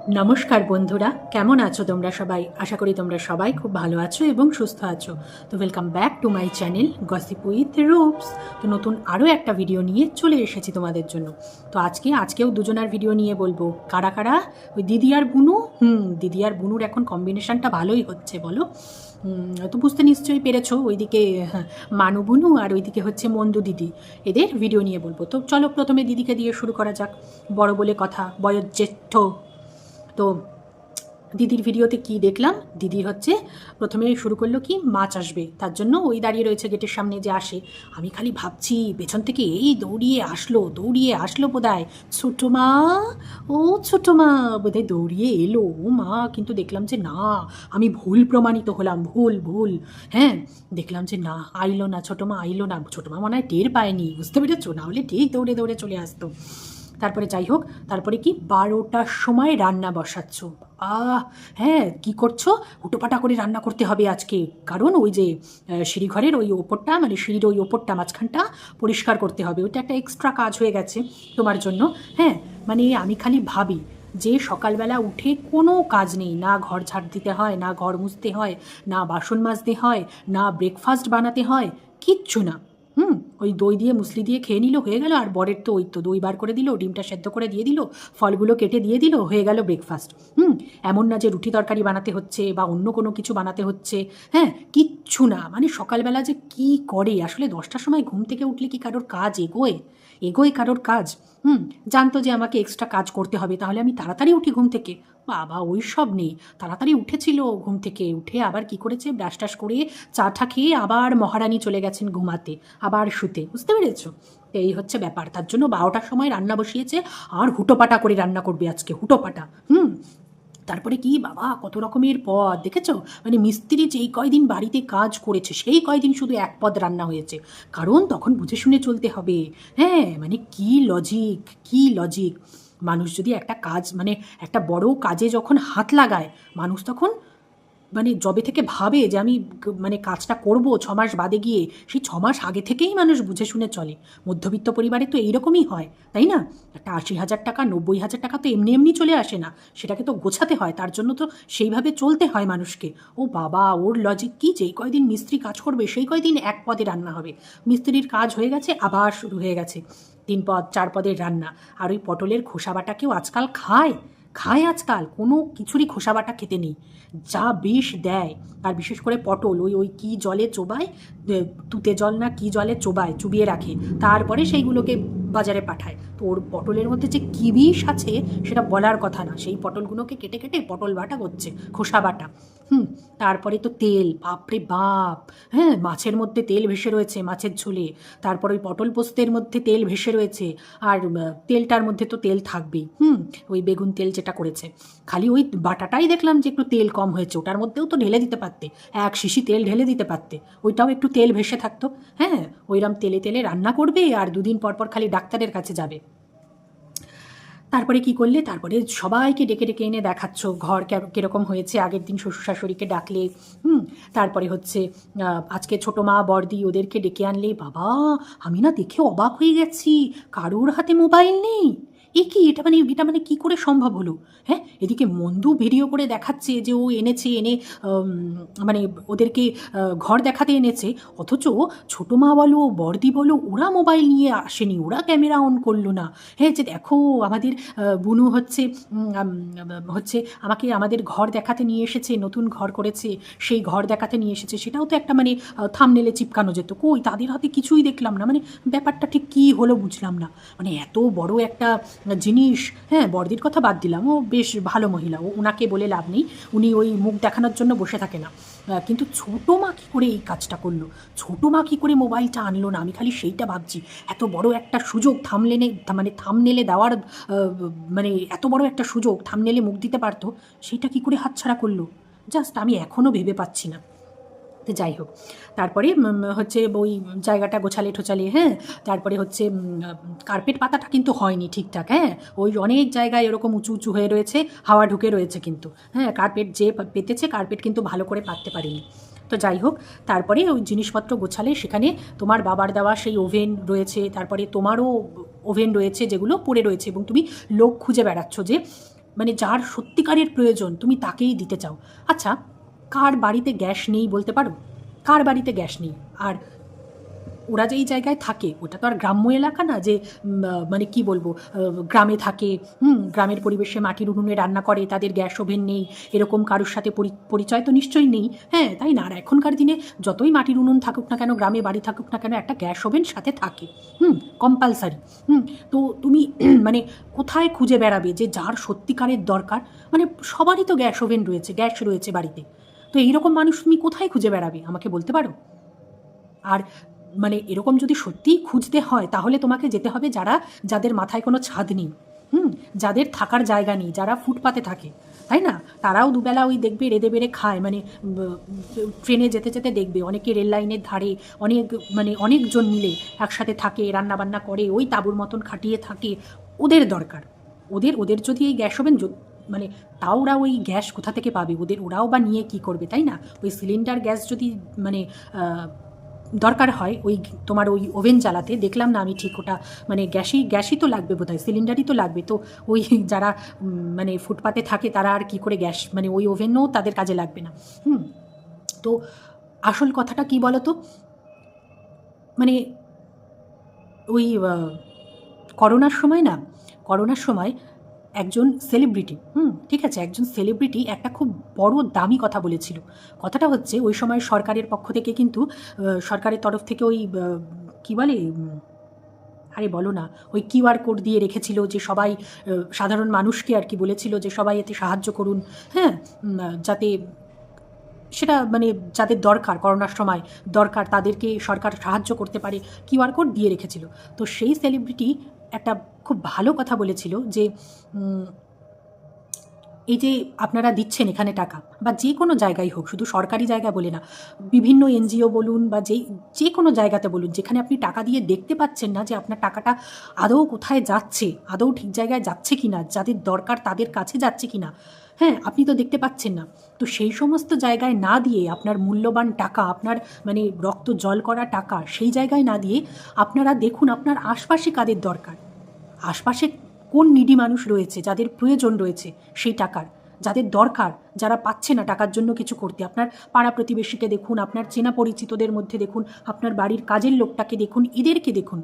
নমস্কার বন্ধুরা, কেমন আছো তোমরা সবাই? আশা করি তোমরা সবাই খুব ভালো আছো এবং সুস্থ আছো। তো welcome back to my channel gossip with রূপস। তো নতুন আরও একটা ভিডিও নিয়ে চলে এসেছি তোমাদের জন্য। তো আজকেও দুজনার ভিডিও নিয়ে বলবো। কারা কারা? ওই দিদি আর বুনু। দিদি আর বুনুর এখন কম্বিনেশনটা ভালোই হচ্ছে, বলো। তো বুঝতে নিশ্চয়ই পেরেছো, ওইদিকে মানু বুনু আর ওইদিকে হচ্ছে মন্দু দিদি। এদের ভিডিও নিয়ে বলবো। তো চলো প্রথমে দিদিকে দিয়ে শুরু করা যাক। বড় বলে কথা, বয়োজ্যেষ্ঠ। তো দিদির ভিডিওতে কি দেখলাম, দিদির হচ্ছে প্রথমে শুরু করলো কি মাছ আসবে, তার জন্য ওই দাঁড়িয়ে রয়েছে গেটের সামনে যে আসে। আমি খালি ভাবছি পেছন থেকে এই দৌড়িয়ে আসলো বোধহয় ছোটো মা, ও ছোটো মা বোধহয় দৌড়িয়ে এলো। ও মা, কিন্তু দেখলাম যে না, আমি ভুল প্রমাণিত হলাম, ভুল। হ্যাঁ, দেখলাম যে না, আইলো না ছোটো মা, আইলো না। ছোটো মা মনে হয় টের পায়নি, বুঝতে পেরেছো? না হলে ঠিক দৌড়ে চলে আসতো। তারপরে যাই হোক, তারপরে কি 12টার সময় রান্না বসাচ্ছ? হ্যাঁ, কি করছো? হুটোপাটা করে রান্না করতে হবে আজকে, কারণ ওই যে সিঁড়িঘরের ওই ওপরটা, মানে সিঁড়ির ওই ওপরটা মাঝখানটা পরিষ্কার করতে হবে। ওইটা একটা এক্সট্রা কাজ হয়ে গেছে তোমার জন্য। হ্যাঁ, মানে আমি খালি ভাবি যে সকালবেলা উঠে কোনো কাজ নেই, না ঘর ঝাড় দিতে হয়, না ঘর মুছতে হয়, না বাসন মাজতে হয়, না ব্রেকফাস্ট বানাতে হয়, কিচ্ছু না। ওই দই দিয়ে মুসলি দিয়ে খেয়ে নিল, হয়ে গেল। আর বরের তো ওই তো দই বার করে দিল, ডিমটা সেদ্ধ করে দিয়ে দিল, ফলগুলো কেটে দিয়ে দিল, হয়ে গেল ব্রেকফাস্ট। এমন না যে রুটি তরকারি বানাতে হচ্ছে বা অন্য কোনো কিছু বানাতে হচ্ছে। হ্যাঁ, কিচ্ছু না। মানে সকালবেলা যে কি করে আসলে, 10টার সময় ঘুম থেকে উঠলে কি কারোর কাজ এগোয় কারোর কাজ? জানতো যে আমাকে এক্সট্রা কাজ করতে হবে, তাহলে আমি তাড়াতাড়ি উঠি ঘুম থেকে। বাবা, ওই সব নেই। তাড়াতাড়ি উঠেছিল, ঘুম থেকে উঠে আবার কি করেছে, ব্রাশ টাশ করে চা টা খেয়ে আবার মহারানী চলে গেছেন ঘুমাতে, আবার শুতে। বুঝতে পেরেছ? এই হচ্ছে ব্যাপার। তার জন্য 12টার সময় রান্না বসিয়েছে, আর হুটোপাটা করে রান্না করবে আজকে, হুটোপাটা। তারপরে কি বাবা, কত রকমের পদ দেখেছো? মানে মিস্ত্রি যেই কয়দিন বাড়িতে কাজ করেছে সেই কয়দিন শুধু এক পদ রান্না হয়েছে, কারণ তখন বুঝে শুনে চলতে হবে। হ্যাঁ, মানে কি লজিক। মানুষ যদি একটা কাজ, মানে একটা বড় কাজে যখন হাত লাগায়, মানুষ তখন মানে যবে থেকে ভাবে যে আমি মানে কাজটা করব 6 মাস বাদে গিয়ে, সেই 6 মাস আগে থেকেই মানুষ বুঝে শুনে চলে। মধ্যবিত্ত পরিবারে তো এইরকমই হয়, তাই না? একটা 80,000 টাকা 90,000 টাকা তো এমনি চলে আসে না, সেটাকে তো গোছাতে হয়, তার জন্য তো সেইভাবে চলতে হয় মানুষকে। ও বাবা, ওর লজিক কি, যেই কয়দিন মিস্ত্রি কাজ করবে সেই কয়দিন এক পদে রান্না হবে। মিস্ত্রির কাজ হয়ে গেছে, আবার শুরু হয়ে গেছে 3 পদ 4 পদের রান্না। আর ওই পটলের খোসা বাটাকেও আজকাল খায় আজকাল, কোনো কিছুরই খোসা বাটা খেতে নেই, যা বিষ দেয়। আর বিশেষ করে পটল, ওই কী জলে চোবায়, তুতে জল না কী জলে চুবিয়ে রাখে, তারপরে সেইগুলোকে বাজারে পাঠায়। তো ওর পটলের মধ্যে যে কী বিষ আছে সেটা বলার কথা না। সেই পটলগুলোকে কেটে পটল বাটা করছে, খোসা বাটা। তারপরে তো তেল, বাপরে বাপ। হ্যাঁ, মাছের মধ্যে তেল ভেসে রয়েছে, মাছের ঝোলে। তারপর ওই পটল পোস্তের মধ্যে তেল ভেসে রয়েছে। আর তেলটার মধ্যে তো তেল থাকবেই। ওই বেগুন তেল যেটা করেছে, খালি ওই বাটাটাই দেখলাম যে একটু তেল কম হয়েছে, ওটার মধ্যেও তো ঢেলে দিতে পারতে, 1 শিশি তেল ঢেলে দিতে পারতে, ওইটাও একটু তেল ভেসে থাকতো। হ্যাঁ, ওইরকম তেলে রান্না করবে আর 2 দিন পর খালি ডাক্তারের কাছে যাবে। তারপরে কি করলে, তারপরে সবাইকে ডেকে এনে দেখাচ্ছ ঘর কীরকম হয়েছে। আগের দিন শ্বশুর শাশুড়িকে ডাকলে, তারপরে হচ্ছে আজকে ছোটো মা বড়দি ওদেরকে ডেকে আনলে। বাবা, আমি না দেখে অবাক হয়ে গেছি, কারোর হাতে মোবাইল নেই। এটা মানে কী করে সম্ভব হলো? হ্যাঁ, এদিকে মন্দু ভিডিও করে দেখাচ্ছে যে ও এনে মানে ওদেরকে ঘর দেখাতে এনেছে, অথচ ছোটো মা বলো বড়দি বলো ওরা মোবাইল নিয়ে আসেনি, ওরা ক্যামেরা অন করলো না। হ্যাঁ, যে দেখো আমাদের বুনু হচ্ছে আমাকে আমাদের ঘর দেখাতে নিয়ে এসেছে, নতুন ঘর করেছে, সেই ঘর দেখাতে নিয়ে এসেছে। সেটাও তো একটা মানে থাম্বনেলে চিপকানো যেত, কই তাদের হাতে কিছুই দেখলাম না। মানে ব্যাপারটা ঠিক কী হলো বুঝলাম না। মানে এত বড় একটা জিনিস। হ্যাঁ, বড়দির কথা বাদ দিলাম, ও বেশ ভালো মহিলা, ওনাকে বলে লাভ নেই, উনি ওই মুখ দেখানোর জন্য বসে থাকে না। কিন্তু ছোটো মা কী করে এই কাজটা করলো, ছোটো মা কী করে মোবাইলটা আনলো না, আমি খালি সেইটা ভাবছি। এত বড় একটা সুযোগ থামনেলে দেওয়ার, মানে এত বড় একটা সুযোগ, থামনেলে মুখ দিতে পারতো, সেটা কী করে হাতছাড়া করলো, জাস্ট আমি এখনও ভেবে পাচ্ছি না। তো যাই হোক, তারপরে হচ্ছে ওই জায়গাটা টোছালে। হ্যাঁ, তারপরে হচ্ছে কার্পেট পাতাটা কিন্তু হয়নি ঠিকঠাক। হ্যাঁ, ওই অনেক জায়গায় এরকম উঁচু হয়ে রয়েছে, হাওয়া ঢুকে রয়েছে কিন্তু। হ্যাঁ, কার্পেট যে পেতেছে কার্পেট কিন্তু ভালো করে পাততে পারিনি। তো যাই হোক, তারপরে ওই জিনিসপত্র গোছালে, সেখানে তোমার বাবার দেওয়া সেই ওভেন রয়েছে, তারপরে তোমারও ওভেন রয়েছে যেগুলো পড়ে রয়েছে, এবং তুমি লোক খুঁজে বেড়াচ্ছ যে মানে যার সত্যিকারের প্রয়োজন তুমি তাকেই দিতে চাও। আচ্ছা, কার বাড়িতে গ্যাস নেই বলতে পারো? কার বাড়িতে গ্যাস নেই? আর ওরা যেই জায়গায় থাকে ওটা তো আর গ্রাম্য এলাকা না যে মানে কি বলবো, গ্রামে থাকে, গ্রামের পরিবেশে মাটির উনুনে রান্না করে, তাদের গ্যাস ওভেন নেই, এরকম কারোর সাথে পরিচয় তো নিশ্চয়ই নেই। হ্যাঁ, তাই না? আর এখনকার দিনে যতই মাটির উনুন থাকুক না কেন, গ্রামে বাড়ি থাকুক না কেন, একটা গ্যাস ওভেন সাথে থাকে, কম্পালসারি। তো তুমি মানে কোথায় খুঁজে বেড়াবে যে যার সত্যিকারের দরকার? মানে সবারই তো গ্যাস ওভেন রয়েছে, গ্যাস রয়েছে বাড়িতে। তো এইরকম মানুষ তুমি কোথায় খুঁজে বেড়াবে আমাকে বলতে পারো? আর মানে এরকম যদি সত্যিই খুঁজতে হয় তাহলে তোমাকে যেতে হবে যাদের মাথায় কোনো ছাদ নেই, যাদের থাকার জায়গা নেই, যারা ফুটপাতে থাকে, তাই না? তারাও দুবেলা ওই দেখবে রেঁধে বেড়ে খায়, মানে ট্রেনে যেতে যেতে দেখবে অনেকে রেল লাইনের ধারে অনেকজন মিলে একসাথে থাকে, রান্নাবান্না করে, ওই তাঁবুর মতন খাটিয়ে থাকে। ওদের দরকার, ওদের যদি এই গ্যাস ওভেন মানে তাও ওরা ওই গ্যাস কোথা থেকে পাবে? ওরাও বা নিয়ে কি করবে, তাই না? ওই সিলিন্ডার গ্যাস যদি মানে দরকার হয় ওই তোমার ওই ওভেন জ্বালাতে, দেখলাম না আমি ঠিক ওটা, মানে গ্যাসই তো লাগবে বোধহয়, সিলিন্ডারই তো লাগবে। তো ওই যারা মানে ফুটপাতে থাকে তারা আর কি করে গ্যাস, মানে ওই ওভেনও তাদের কাজে লাগবে না। তো আসল কথাটা কি বলো তো, মানে ওই করোনার সময় একজন সেলিব্রিটি, ঠিক আছে, একজন সেলিব্রিটি একটা খুব বড় দামি কথা বলেছিল। কথাটা হচ্ছে ওই সময় সরকারের পক্ষ থেকে কিন্তু সরকারের তরফ থেকে ওই কী বলে, আরে বলো না, ওই কিউআর কোড দিয়ে রেখেছিল যে সবাই সাধারণ মানুষকে আর কি বলেছিল যে সবাই এতে সাহায্য করুন, হ্যাঁ, যাতে সেটা মানে যাদের দরকার, করোনার সময় দরকার, তাদেরকে সরকার সাহায্য করতে পারে, কিউআর কোড দিয়ে রেখেছিল। তো সেই সেলিব্রিটি একটা খুব ভালো কথা বলেছিল যে এই যে আপনারা দিচ্ছেন এখানে টাকা, বা যে কোনো জায়গায় হোক, শুধু সরকারি জায়গা বলে না, বিভিন্ন এনজিও বলুন বা যে কোনো জায়গাতে বলুন, যেখানে আপনি টাকা দিয়ে দেখতে পাচ্ছেন না যে আপনার টাকাটা আদৌ কোথায় যাচ্ছে, আদৌ ঠিক জায়গায় যাচ্ছে কি না, যাদের দরকার তাদের কাছে যাচ্ছে কি না, হ্যাঁ, আপনি তো দেখতে পাচ্ছেন না। তো সেই সমস্ত জায়গায় না দিয়ে, আপনার মূল্যবান টাকা, আপনার মানে রক্ত জল করা টাকা সেই জায়গায় না দিয়ে আপনারা দেখুন আপনার আশপাশে কাদের দরকার, আশপাশে কোন নিডি মানুষ রয়েছে, যাদের প্রয়োজন রয়েছে সেই টাকার, যাদের দরকার, যারা পাচ্ছে না টাকার জন্য কিছু করতে। আপনার পাড়া প্রতিবেশীকে দেখুন, আপনার চেনা পরিচিতদের মধ্যে দেখুন, আপনার বাড়ির কাজের লোকটাকে দেখুন, এদেরকে দেখুন।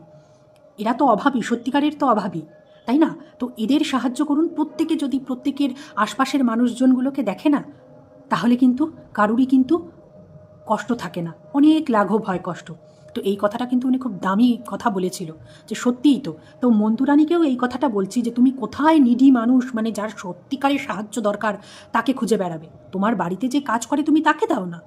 এরা তো অভাবী, সত্যিকারের তো অভাবী, তাই না? তো এদের সাহায্য করুন। প্রত্যেকে যদি প্রত্যেকের আশপাশের মানুষজনগুলোকে দেখে না, তাহলে কিন্তু কারুরই কিন্তু কষ্ট থাকে না, অনেক লাঘব হয় কষ্ট। তো এই কথাটা কিন্তু উনি খুব দামি কথা বলেছিল, যে সত্যিই তো মন্তুরানীকেও এই কথাটা বলছি যে তুমি কোথায় নিডি মানুষ, মানে যার সত্যিকারের সাহায্য দরকার তাকে খুঁজে বেড়াবে। তোমার বাড়িতে যে কাজ করে তুমি তাকে দাও না,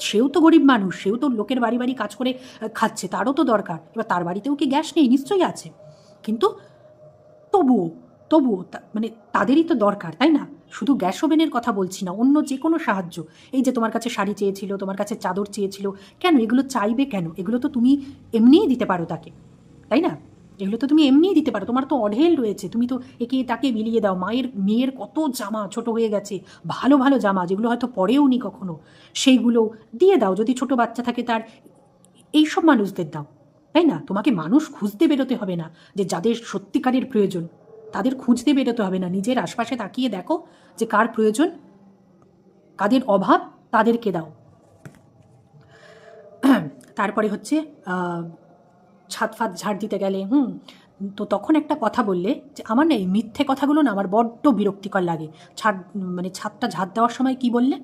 সেও তো গরিব মানুষ, সেও তো লোকের বাড়ি বাড়ি কাজ করে খাচ্ছে, তারও তো দরকার। এবার তার বাড়িতেও কি গ্যাস নেই? নিশ্চয়ই আছে, কিন্তু তবুও তবুও মানে তাদেরই তো দরকার, তাই না? শুধু গ্যাস ওভেনের কথা বলছি না, অন্য যে কোনো সাহায্য, এই যে তোমার কাছে শাড়ি চেয়েছিল, তোমার কাছে চাদর চেয়েছিল, কেন এগুলো চাইবে কেন? এগুলো তো তুমি এমনিই দিতে পারো তাকে, তাই না? এগুলো তো তুমি এমনিই দিতে পারো, তোমার তো অঢেল রয়েছে, তুমি তো একে তাকে বিলিয়ে দাও। মেয়ের কত জামা ছোট হয়ে গেছে, ভালো ভালো জামা যেগুলো হয়তো পরেও নি কখনো, সেইগুলো দিয়ে দাও। যদি ছোট বাচ্চা থাকে তার, এইসব মানুষদের দাও, তাই না? তোমাকে মানুষ খুঁজতে বেরোতে হবে না, যে যাদের সত্যিকারের প্রয়োজন তাদের খুঁজতে বেরোতে হবে না, নিজের আশপাশে তাকিয়ে দেখো যে কার প্রয়োজন, কাদের অভাব, তাদেরকে দাও। তারপরে হচ্ছে ছাদ ফাদ ঝাড় দিতে গেলে তো তখন একটা কথা বললে, যে আমার না এই মিথ্যে কথাগুলো না আমার বড্ড বিরক্তিকর লাগে। ছাদটা ঝাড় দেওয়ার সময় কি বললে,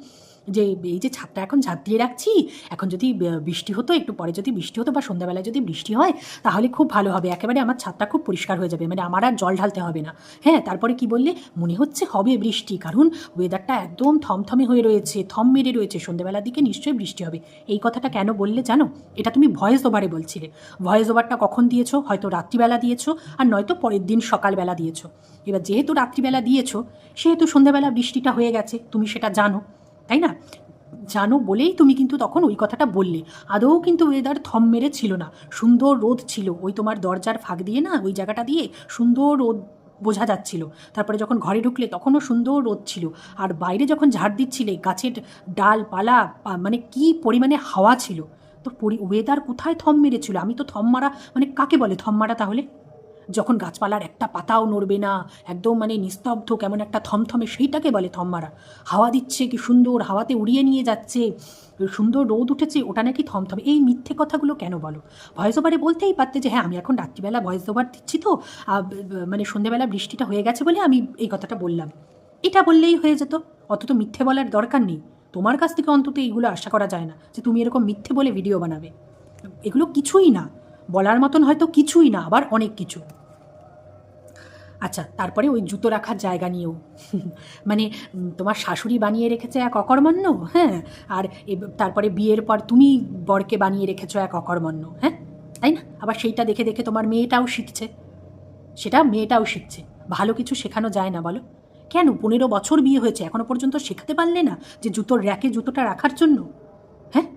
যে এই যে ছাদটা এখন ঝাড় দিয়ে রাখছি, এখন যদি বৃষ্টি হতো, একটু পরে যদি বৃষ্টি হতো বা সন্ধ্যাবেলায় যদি বৃষ্টি হয়, তাহলে খুব ভালো হবে, একেবারে আমার ছাদটা খুব পরিষ্কার হয়ে যাবে, মানে আমার আর জল ঢালতে হবে না। হ্যাঁ, তারপরে কি বললে, মনে হচ্ছে হবে বৃষ্টি, কারণ ওয়েদারটা একদম থমথমে হয়ে রয়েছে, থম মেরে রয়েছে, সন্ধ্যাবেলার দিকে নিশ্চয়ই বৃষ্টি হবে। এই কথাটা কেন বললে জানো? এটা তুমি ভয়েস ওভারে বলছিলে। ভয়েস ওভারটা কখন দিয়েছো? হয়তো রাত্রিবেলা দিয়েছো, আর নয়তো পরের দিন সকালবেলা দিয়েছো। এবার যেহেতু রাত্রিবেলা দিয়েছো, সেহেতু সন্ধ্যাবেলা বৃষ্টিটা হয়ে গেছে, তুমি সেটা জানো, তাই না? জানো বলেই তুমি কিন্তু তখন ওই কথাটা বললে। আদৌ কিন্তু ওয়েদার থম মেরে ছিল না, সুন্দর রোদ ছিল, ওই তোমার দরজার ফাঁক দিয়ে না, ওই জায়গাটা দিয়ে সুন্দর রোদ বোঝা যাচ্ছিল। তারপরে যখন ঘরে ঢুকলে তখনও সুন্দর রোদ ছিল, আর বাইরে যখন ঝাড় দিচ্ছিলে গাছের ডালপালা, মানে কি পরিমাণে হাওয়া ছিল। তো ওয়েদার কোথায় থম মেরেছিল? আমি তো থম মারা, মানে কাকে বলে থম মারা তাহলে? যখন গাছপালার একটা পাতাও নড়বে না, একদম মানে নিস্তব্ধ, কেমন একটা থমথমে, সেইটাকে বলে থম মারা। হাওয়া দিচ্ছে, কি সুন্দর হাওয়াতে উড়িয়ে নিয়ে যাচ্ছে, সুন্দর রোদ উঠেছে, ওটা নাকি থমথমে। এই মিথ্যে কথাগুলো কেন বলো? ভয়েস ওভারে বলতেই পারতে যে হ্যাঁ আমি এখন রাত্রিবেলা ভয়েস ওভার দিচ্ছি, তো মানে সন্ধ্যেবেলা বৃষ্টিটা হয়ে গেছে বলে আমি এই কথাটা বললাম, এটা বললেই হয়ে যেত। অত তো মিথ্যে বলার দরকার নেই। তোমার কাছ থেকে অন্তত এইগুলো আশা করা যায় না যে তুমি এরকম মিথ্যে বলে ভিডিও বানাবে। এগুলো কিছুই না, বলার মতন হয়তো কিছুই না, আবার অনেক কিছু। আচ্ছা, তারপরে ওই জুতো রাখার জায়গা নিয়েও মানে তোমার শাশুড়ি বানিয়ে রেখেছে এক অকর্মণ্য, হ্যাঁ, আর তারপরে বিয়ের পর তুমি বরকে বানিয়ে রেখেছো এক অকর্মণ্য, হ্যাঁ, তাই না? আবার সেইটা দেখে দেখে তোমার মেয়েটাও শিখছে, সেটা মেয়েটাও শিখছে। ভালো কিছু শেখানো যায় না বলো? কেন 15 বছর বিয়ে হয়েছে, এখনো পর্যন্ত শেখাতে পারলে না যে জুতোর র্যাকে জুতোটা রাখার জন্য? হ্যাঁ,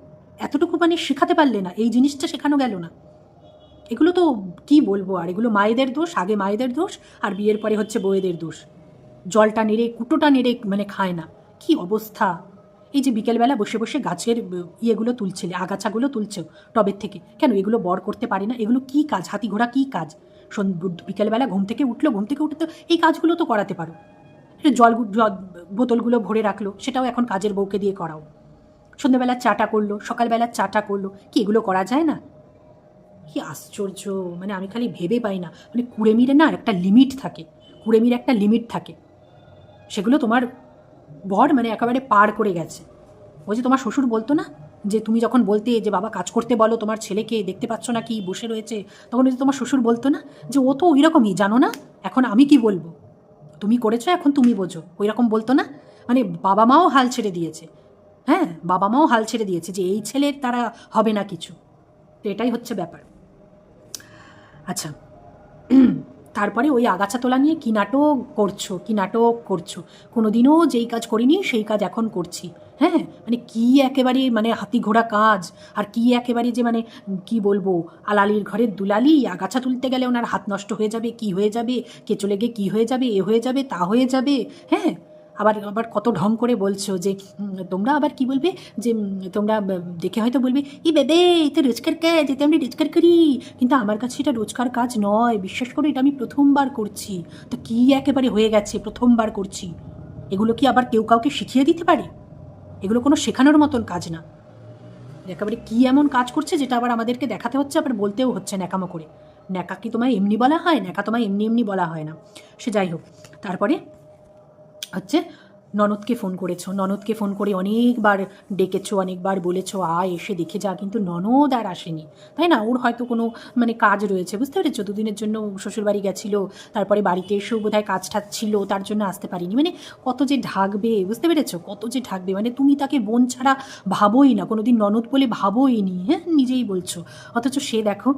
এতটুকু মানে শেখাতে পারলে না, এই জিনিসটা শেখানো গেল না? এগুলো তো কি বলবো, আর এগুলো মায়েদের দোষ, আগে মায়েদের দোষ, আর বিয়ের পরে হচ্ছে বউয়েদের দোষ। জলটা নেড়ে কুটোটা নেড়ে মানে খায় না, কি অবস্থা! এই যে বিকেলবেলা বসে বসে গাছের ইয়েগুলো তুলছিলে, আগাছাগুলো তুলছো টবের থেকে, কেন এগুলো বর করতে পারি না? এগুলো কি কাজ, হাতি ঘোড়া কি কাজ? বিকেলবেলা ঘুম থেকে উঠলো, ঘুম থেকে উঠে তো এই কাজগুলো তো করাতে পারো। জল বোতলগুলো ভরে রাখলো, সেটাও এখন কাজের বউকে দিয়ে করাও। সন্ধ্যাবেলা চাটা করলো, সকালবেলা চাটা করলো, কি এগুলো করা যায় না? কি আশ্চর্য! মানে আমি খালি ভেবে পাই না, মানে কুড়েমিরে না একটা লিমিট থাকে, কুড়েমির একটা লিমিট থাকে, সেগুলো তোমার বর মানে একেবারে পার করে গেছে। ওই যে তোমার শ্বশুর বলতো না, যে তুমি যখন বলতে যে বাবা কাজ করতে বলো তোমার ছেলেকে, দেখতে পাচ্ছ না কি বসে রয়েছে, তখন ওই যে তোমার শ্বশুর বলতো না যে ও তো ওই রকমই, জানো না, এখন আমি কি বলবো, তুমি করেছো এখন তুমি বোঝো, ওই রকম বলতো না? মানে বাবা মাও হাল ছেড়ে দিয়েছে, হ্যাঁ, বাবা মাও হাল ছেড়ে দিয়েছে যে এই ছেলের তারা হবে না কিছু। তো এটাই হচ্ছে ব্যাপার। আচ্ছা, তারপরে ওই আগাছা তোলা নিয়ে কী নাটক করছো, কী নাটক করছো! কোনোদিনও যেই কাজ করিনি সেই কাজ এখন করছি, হ্যাঁ, মানে কী একেবারে মানে হাতি ঘোড়া কাজ, আর কী একেবারে যে মানে কি বলবো, আলালির ঘরের দুলালি, আগাছা তুলতে গেলে ওনার হাত নষ্ট হয়ে যাবে, কি হয়ে যাবে, কেঁচো লেগে কী হয়ে যাবে, এ হয়ে যাবে, তা হয়ে যাবে, হ্যাঁ। আবার আবার কত ঢং করে বলছো যে তোমরা আবার কি বলবে, যে তোমরা দেখে হয়তো বলবে ই বেবে এটা রোজকার কাজ, এতে আমি রোজকার করি, কিন্তু আমার কাছে এটা রোজকার কাজ নয়, বিশ্বাস করো, এটা আমি প্রথমবার করছি। তো কি একেবারে হয়ে গেছে, প্রথমবার করছি, এগুলো কি আবার কেউ কাউকে শিখিয়ে দিতে পারে? এগুলো কোনো শেখানোর মতন কাজ না। একেবারে কি এমন কাজ করছে যেটা আবার আমাদেরকে দেখাতে হচ্ছে, আবার বলতেও হচ্ছে ন্যাকামো করে। ন্যাকা কি তোমায় এমনি বলা হয়? ন্যাকা তোমায় এমনি এমনি বলা হয় না। সে যাই হোক, তারপরে হচ্ছে ননদকে ফোন করেছো, ননদকে ফোন করে অনেকবার ডেকেছো, অনেকবার বলেছো আয় এসে দেখে যা, কিন্তু ননদ আর আসেনি, তাই না? ওর হয়তো কোনো মানে কাজ রয়েছে, বুঝতে পেরেছো, দুদিনের জন্য শ্বশুরবাড়ি গেছিলো, তারপরে বাড়িতে এসেও বোধহয় কাজ টাজ ছিল, তার জন্য আসতে পারিনি। মানে কত যে ঢাকবে, বুঝতে পেরেছো, কত যে ঢাকবে, মানে তুমি তাকে বোন ছাড়া ভাবোই না, কোনো দিন ননদ বলে ভাবোই নি, হ্যাঁ, নিজেই বলছো। অথচ সে দেখো,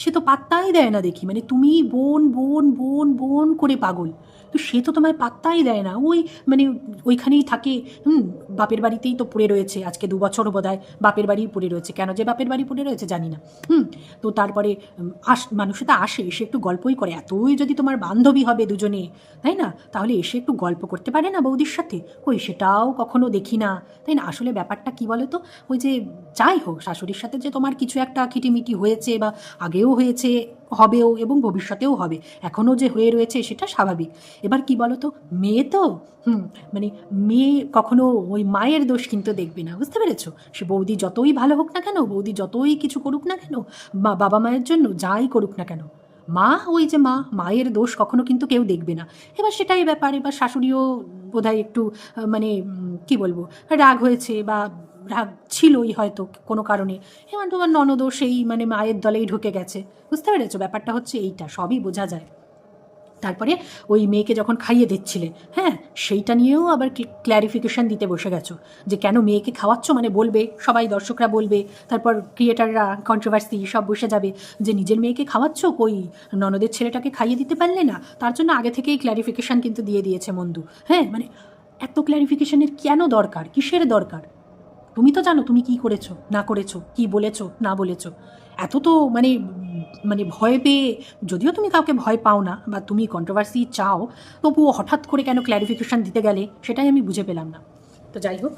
সে তো পাত্তাই দেয় না দেখি, মানে তুমি বোন বোন বোন বোন করে পাগল, তো সে তো তোমায় পাত্তাই দেয় না, ওই মানে ওইখানেই থাকে, বাপের বাড়িতেই তো পড়ে রয়েছে, আজকে 2 বছর বোধহয় বাপের বাড়িই পড়ে রয়েছে, কেন যে বাপের বাড়ি পড়ে রয়েছে জানি না। তো তারপরে মানুষে তো আসে, এসে একটু গল্পই করে, এতই যদি তোমার বান্ধবী হবে দুজনে, তাই না, তাহলে এসে একটু গল্প করতে পারে না বৌদির সাথে? কই সেটাও কখনো দেখি না, তাই না? আসলে ব্যাপারটা কি বলো তো, ওই যে যাই হোক, শাশুড়ির সাথে যে তোমার কিছু একটা খিটিমিটি হয়েছে, বা আগেও হয়েছে, হবেও, এবং ভবিষ্যতেও হবে, এখনও যে হয়ে রয়েছে সেটা স্বাভাবিক। এবার কি বলো তো, মেয়ে তো মানে মেয়ে কখনো ওই মায়ের দোষ কিন্তু দেখবে না, বুঝতে পেরেছো? সে বৌদি যতই ভালো হোক না কেন, বৌদি যতই কিছু করুক না কেন, বাবা মায়ের জন্য যাই করুক না কেন, মা ওই যে মায়ের দোষ কখনো কিন্তু কেউ দেখবে না। এবার সেটাই ব্যাপার, এবার শাশুড়িও বোধহয় একটু মানে কি বলবো, রাগ হয়েছে, বা রাগ ছিলই হয়তো কোনো কারণে, এবার তোমার ননদও সেই মানে মায়ের দলেই ঢুকে গেছে, বুঝতে পেরেছো? ব্যাপারটা হচ্ছে এইটা, সবই বোঝা যায়। তারপরে ওই মেয়েকে যখন খাইয়ে দিচ্ছিলে, হ্যাঁ, সেইটা নিয়েও আবার ক্ল্যারিফিকেশান দিতে বসে গেছো, যে কেন মেয়েকে খাওয়াচ্ছ, মানে বলবে সবাই, দর্শকরা বলবে, তারপর ক্রিয়েটাররা, কন্ট্রোভার্সি সব বসে যাবে, যে নিজের মেয়েকে খাওয়াচ্ছ, কই ননদের ছেলেটাকে খাইয়ে দিতে পারলে না? তার জন্য আগে থেকেই ক্ল্যারিফিকেশান কিন্তু দিয়ে দিয়েছে মন্দু, হ্যাঁ, মানে এত ক্ল্যারিফিকেশানের কেন দরকার, কিসের দরকার? তুমি তো জানো তুমি কি করেছো না করেছো, কি বলেছো না বলেছো, এত তো মানে মানে ভয় পেয়ে, যদিও তুমি কাউকে ভয় পাও না বা তুমি কন্ট্রোভার্সি চাও, তবুও হঠাৎ করে কেন ক্ল্যারিফিকেশান দিতে গেলে, সেটাই আমি বুঝে পেলাম না। তো যাই হোক,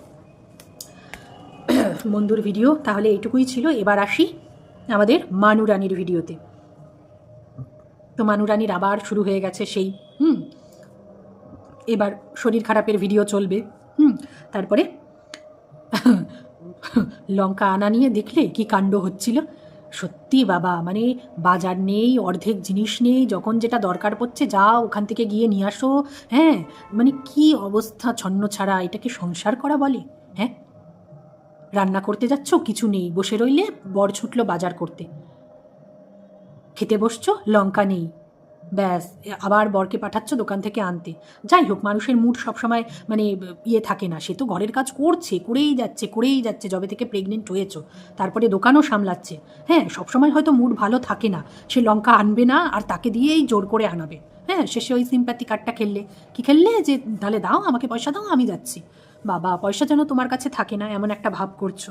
মন্দুর ভিডিও তাহলে এইটুকুই ছিল। এবার আসি আমাদের মানু রানীর ভিডিওতে। তো মানুরানির আবার শুরু হয়ে গেছে সেই এবার শরীর খারাপের ভিডিও চলবে। তারপরে লঙ্কা আনা নিয়ে দেখলে কি কাণ্ড হচ্ছিল। সত্যি বাবা, মানে বাজার নেই, অর্ধেক জিনিস নেই, যখন যেটা দরকার পড়ছে যাও ওখান থেকে গিয়ে নিয়ে আসো। হ্যাঁ, মানে কি অবস্থা ছন্ন ছাড়া, এটাকে সংসার করা বলে? হ্যাঁ, রান্না করতে যাচ্ছ, কিছু নেই, বসে রইলে বর ছুটলো বাজার করতে, খেতে বসছো, লঙ্কা নেই, ব্যাস আবার বরকে পাঠাচ্ছ দোকান থেকে আনতে। যাই হোক, মানুষের মুড সবসময় মানে ইয়ে থাকে না, সে তো ঘরের কাজ করছে, করেই যাচ্ছে যবে থেকে প্রেগনেন্ট হয়েছো, তারপরে দোকানও সামলাচ্ছে। হ্যাঁ, সবসময় হয়তো মুড ভালো থাকে না, সে লঙ্কা আনবে না আর তাকে দিয়েই জোর করে আনাবে। হ্যাঁ, শেষে ওই সিম্প্যাথি কার্ডটা খেললে যে তাহলে দাও, আমাকে পয়সা দাও, আমি যাচ্ছি। বাবা, পয়সা যেন তোমার কাছে থাকে না এমন একটা ভাব করছো।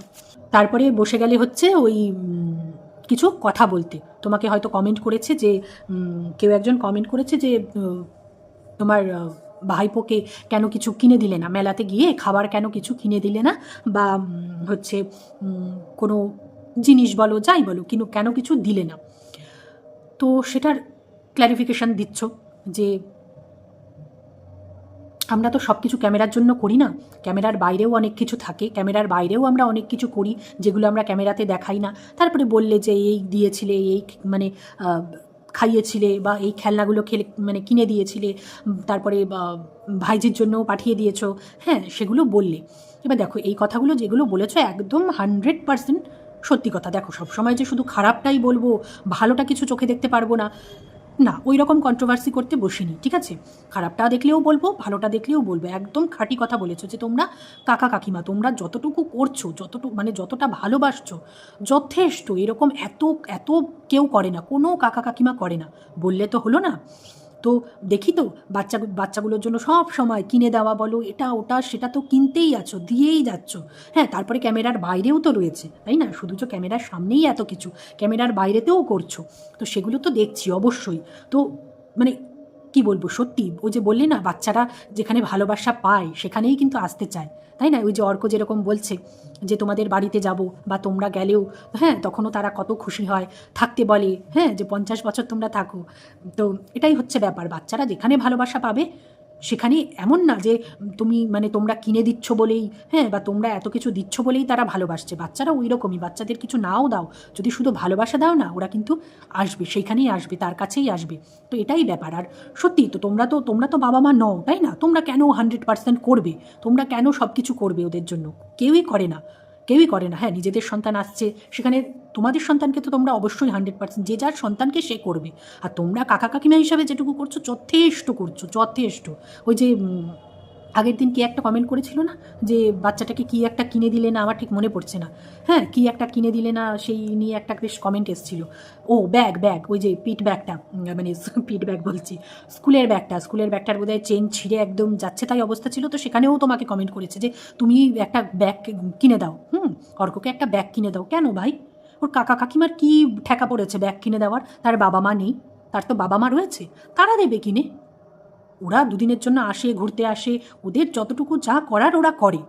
তারপরে বসে গেলে হচ্ছে ওই কিছু কথা বলতে। তোমাকে হয়তো কমেন্ট করেছে যে কেউ একজন কমেন্ট করেছে যে তোমার ভাইপোকে কেন কিছু কিনে দিলে না, মেলাতে গিয়ে খাবার কেন কিছু কিনে দিলে না, বা হচ্ছে কোনো জিনিস বলো, যাই বলো, কিন্তু কেন কিছু দিলে না। তো সেটার ক্ল্যারিফিকেশান দিচ্ছ যে আমরা তো সব কিছু ক্যামেরার জন্য করি না, ক্যামেরার বাইরেও অনেক কিছু থাকে, ক্যামেরার বাইরেও আমরা অনেক কিছু করি যেগুলো আমরা ক্যামেরাতে দেখাই না। তারপরে বললে যে এই দিয়েছিলে, এই মানে খাইয়েছিলে, বা এই খেলনাগুলো মানে কিনে দিয়েছিলে, তারপরে ভাইজির জন্যও পাঠিয়ে দিয়েছো। হ্যাঁ, সেগুলো বললে। এবার দেখো, এই কথাগুলো যেগুলো বলেছো একদম 100% সত্যি কথা। দেখো, সবসময় যে শুধু খারাপটাই বলবো, ভালোটা কিছু চোখে দেখতে পারবো না, না, ওই রকম কন্ট্রোভার্সি করতে বসিনি, ঠিক আছে? খারাপটা দেখলেও বলবো, ভালোটা দেখলেও বলবো। একদম খাঁটি কথা বলেছো যে তোমরা কাকা কাকিমা, তোমরা যতটুকু করছো, মানে যতটা ভালোবাসছো, যথেষ্ট। এরকম এত কেউ করে না, কোনো কাকা কাকিমা করে না। বললে তো হলো না? তো দেখি তো বাচ্চাগুলোর জন্য সব সময় কিনে দেওয়া বলো, এটা ওটা সেটা তো কিনতেই আছো, দিয়েই যাচ্ছ। হ্যাঁ, তারপরে ক্যামেরার বাইরেও তো রয়েছে, তাই না? শুধু তো ক্যামেরার সামনেই এত কিছু, ক্যামেরার বাইরেতেও করছো, তো সেগুলো তো দেখছি অবশ্যই। তো মানে কি বলবো, সত্যি ওই যে বললি না, বাচ্চারা যেখানে ভালোবাসা পায় সেখানেই কিন্তু আসতে চায়, তাই না? ওই যে অর্ক যেরকম বলছে যে তোমাদের বাড়িতে যাব বা তোমরা গেলেও, হ্যাঁ, তখনও তারা কত খুশি হয়, থাকতে বলে, হ্যাঁ, যে 50 বছর তোমরা থাকো। তো এটাই হচ্ছে ব্যাপার, বাচ্চারা যেখানে ভালোবাসা পাবে সেখানে, এমন না যে মানে তোমরা কিনে দিচ্ছ বলেই, হ্যাঁ, বা তোমরা এত কিছু দিচ্ছ বলেই তারা ভালোবাসছে। বাচ্চারা ওই রকমই, বাচ্চাদের কিছু নাও দাও, যদি শুধু ভালোবাসা দাও না, ওরা কিন্তু আসবে, সেইখানেই আসবে, তার কাছেই আসবে। তো এটাই ব্যাপার। আর সত্যি তো তোমরা তো বাবা মা নও, তাই না? তোমরা কেন 100% করবে? তোমরা কেন সব কিছু করবে ওদের জন্য? কেউই করে না। হ্যাঁ, নিজেদের সন্তান আসছে, সেখানে তোমাদের সন্তানকে তো তোমরা অবশ্যই 100%, যে যার সন্তানকে সে করবে। আর তোমরা কাকা কাকিমা হিসাবে যেটুকু করছো, যথেষ্ট। ওই যে আগের দিন কি একটা কমেন্ট করেছিল না, যে বাচ্চাটাকে কি একটা কিনে দিলে না, আমার ঠিক মনে পড়ছে না। হ্যাঁ, কি একটা কিনে দিলে না, সেই নিয়ে একটা বেশ কমেন্ট এসেছিল। ও ব্যাগ, ওই যে পিট ব্যাগটা, মানে পিট ব্যাগ বলছি, স্কুলের ব্যাগটার বোধহয় চেন ছিঁড়ে একদম যাচ্ছে তাই অবস্থা ছিল। তো সেখানেও তোমাকে কমেন্ট করেছে যে তুমি একটা ব্যাগ কিনে দাও, অর্ককে একটা ব্যাগ কিনে দাও। কেন ভাই? ওর কাকা কাকিমার কি ঠেকা পড়েছে ব্যাগ কিনে দেওয়ার? তার বাবা মা নেই? তার তো বাবা মা রয়েছে, তারা দেবে কিনে। ওরা দুদিনের জন্য আসে, ঘুরতে আসে, ওদের যতটুকু যা করার ওরা করে,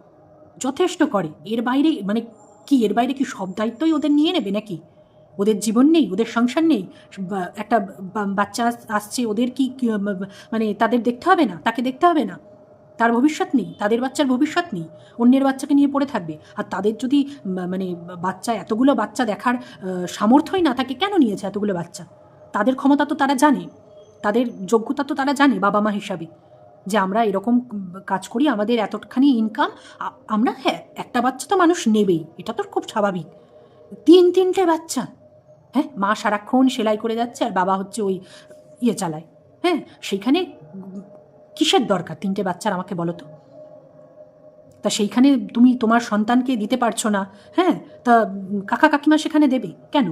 যথেষ্ট করে। এর বাইরে মানে কি, এর বাইরে কি সব দায়িত্বই ওদের নিয়ে নেবে নাকি? ওদের জীবন নেই, ওদের সংসার নেই? একটা বাচ্চা আসছে, ওদের কি মানে তাদের দেখতে হবে না? তাকে দেখতে হবে না? তার ভবিষ্যৎ নেই? তাদের বাচ্চার ভবিষ্যৎ নেই? অন্যের বাচ্চাকে নিয়ে পড়ে থাকবে? আর তাদের যদি মানে এতগুলো বাচ্চা দেখার সামর্থ্যই না থাকে, কেন নিয়েছে এতগুলো বাচ্চা? তাদের ক্ষমতা তো তারা জানে, তাদের যোগ্যতা তো তারা জানে বাবা মা হিসাবে, যে আমরা এরকম কাজ করি, আমাদের এতখানি ইনকাম, আমরা, হ্যাঁ, একটা বাচ্চা তো মানুষ নেবেই, এটা তো খুব স্বাভাবিক। 3-3টে বাচ্চা, হ্যাঁ, মা সারাক্ষণ সেলাই করে যাচ্ছে আর বাবা হচ্ছে ওই ইয়ে চালায়। হ্যাঁ, সেইখানে কিসের দরকার 3টে বাচ্চার, আমাকে বলো তো? তা সেইখানে তুমি তোমার সন্তানকে দিতে পারছো না, হ্যাঁ, তা কাকা কাকিমা সেখানে দেবে কেন?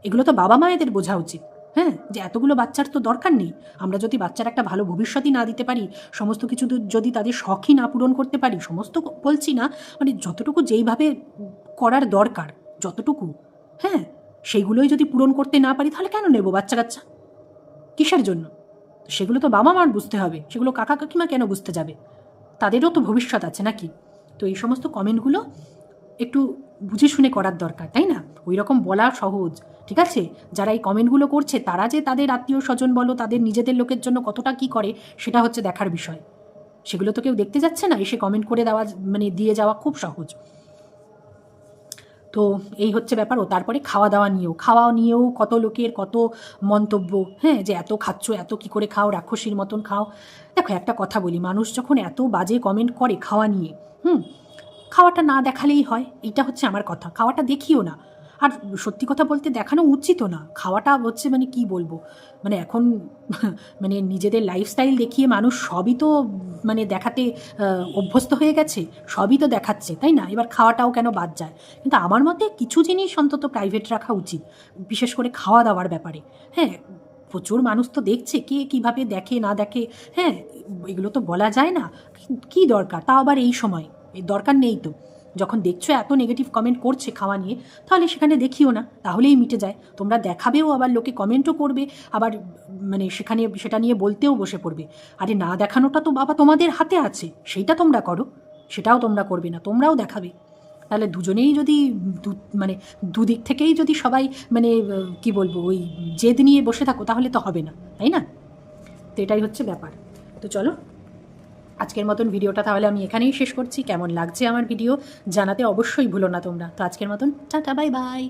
এগুলো তো বাবা মায়েদের বোঝা উচিত, হ্যাঁ, যে এতগুলো বাচ্চার তো দরকার নেই। আমরা যদি বাচ্চার একটা ভালো ভবিষ্যৎই না দিতে পারি, সমস্ত কিছু যদি তাদের শখই না পূরণ করতে পারি, সমস্ত বলছি না, মানে যতটুকু যেইভাবে করার দরকার, যতটুকু, হ্যাঁ, সেইগুলোই যদি পূরণ করতে না পারি, তাহলে কেন নেব বাচ্চা কাচ্চা? কিসের জন্য? সেগুলো তো বাবা মার বুঝতে হবে, সেগুলো কাকা কাকিমা কেন বুঝতে যাবে? তাদেরও তো ভবিষ্যৎ আছে নাকি? তো এই সমস্ত কমেন্টগুলো একটু বুঝে শুনে করার দরকার, তাই না? ওই রকম বলা সহজ, ঠিক আছে? যারা এই কমেন্টগুলো করছে তারা যে তাদের আত্মীয় স্বজন বলো তাদের নিজেদের লোকের জন্য কতটা কি করে সেটা হচ্ছে দেখার বিষয়। সেগুলো তো কেউ দেখতে যাচ্ছে না, এসে কমেন্ট করে দেওয়া মানে দিয়ে যাওয়া খুব সহজ। তো এই হচ্ছে ব্যাপার। ও তারপরে খাওয়া নিয়েও কত লোকের কত মন্তব্য, হ্যাঁ, যে এত খাচ্ছ, এত কি করে খাও, রাক্ষসীর মতন খাও। দেখো একটা কথা বলি, মানুষ যখন এত বাজে কমেন্ট করে খাওয়া নিয়ে, খাওয়াটা না দেখালেই হয়, এইটা হচ্ছে আমার কথা। খাওয়াটা দেখিও না। আর সত্যি কথা বলতে দেখানো উচিতও না। খাওয়াটা হচ্ছে মানে কি বলবো, মানে এখন মানে নিজেদের লাইফস্টাইল দেখিয়ে মানুষ সবই তো মানে দেখাতে অভ্যস্ত হয়ে গেছে, সবই তো দেখাচ্ছে, তাই না? এবার খাওয়াটাও কেন বাদ যায়? কিন্তু আমার মতে কিছু জিনিস অন্তত প্রাইভেট রাখা উচিত, বিশেষ করে খাওয়া দাওয়ার ব্যাপারে। হ্যাঁ, প্রচুর মানুষ তো দেখছে, কে কীভাবে দেখে না দেখে, হ্যাঁ, এগুলো তো বলা যায় না। কি দরকার, তাও আবার এই সময়? এর দরকার নেই তো। যখন দেখছো এত নেগেটিভ কমেন্ট করছে খাওয়া নিয়ে, তাহলে সেখানে দেখিও না, তাহলেই মিটে যায়। তোমরা দেখাবেও, আবার লোকে কমেন্টও করবে, আবার মানে সেখানে সেটা নিয়ে বলতেও বসে পড়বে। আরে না দেখানোটা তো বাবা তোমাদের হাতে আছে, সেইটা তোমরা করো। সেটাও তোমরা করবে না, তোমরাও দেখাবে। তাহলে দুজনেই যদি মানে দুদিক থেকেই যদি সবাই মানে কি বলবো, ওই জেদ নিয়ে বসে থাকো, তাহলে তো হবে না, তাই না? তো এটাই হচ্ছে ব্যাপার। তো চলো, আজকের মতন ভিডিওটা তাহলে আমি এখানেই শেষ করছি। কেমন লাগছে আমার ভিডিও জানাতে অবশ্যই ভুলো না তোমরা। তো আজকের মতন টাটা, বাই বাই।